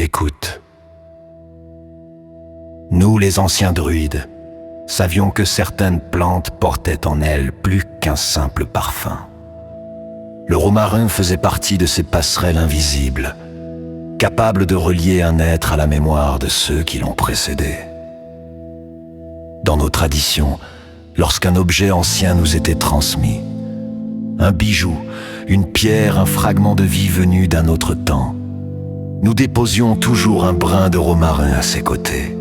Écoute. Nous, les anciens druides, savions que certaines plantes portaient en elles plus qu'un simple parfum. Le romarin faisait partie de ces passerelles invisibles, capables de relier un être à la mémoire de ceux qui l'ont précédé. Dans nos traditions, lorsqu'un objet ancien nous était transmis, un bijou, une pierre, un fragment de vie venu d'un autre temps, nous déposions toujours un brin de romarin à ses côtés,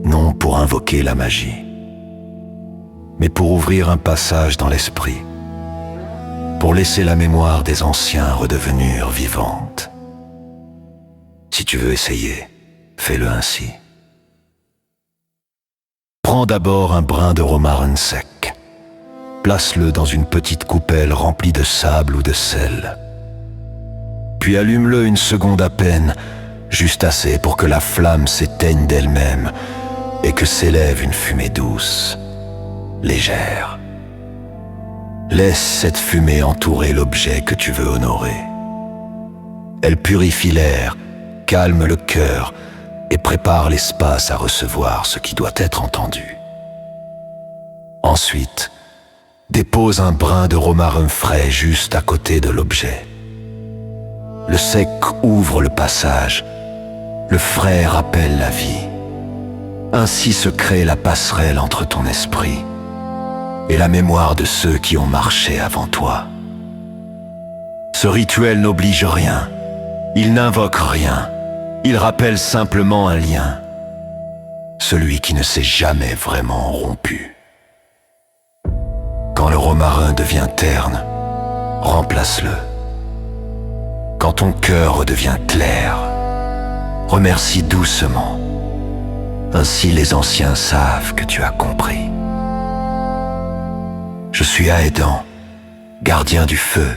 non pour invoquer la magie, mais pour ouvrir un passage dans l'esprit, pour laisser la mémoire des anciens redevenir vivante. Si tu veux essayer, fais-le ainsi. Prends d'abord un brin de romarin sec. Place-le dans une petite coupelle remplie de sable ou de sel. Puis allume-le une seconde à peine, juste assez pour que la flamme s'éteigne d'elle-même et que s'élève une fumée douce, légère. Laisse cette fumée entourer l'objet que tu veux honorer. Elle purifie l'air, calme le cœur et prépare l'espace à recevoir ce qui doit être entendu. Ensuite, dépose un brin de romarin frais juste à côté de l'objet. Le sec ouvre le passage, le frais rappelle la vie. Ainsi se crée la passerelle entre ton esprit et la mémoire de ceux qui ont marché avant toi. Ce rituel n'oblige rien, il n'invoque rien, il rappelle simplement un lien, celui qui ne s'est jamais vraiment rompu. Quand le romarin devient terne, remplace-le. Quand ton cœur redevient clair, remercie doucement. Ainsi les anciens savent que tu as compris. Je suis Aedan, gardien du feu.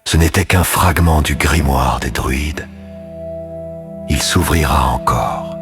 Ce n'était qu'un fragment du grimoire des druides. Il s'ouvrira encore.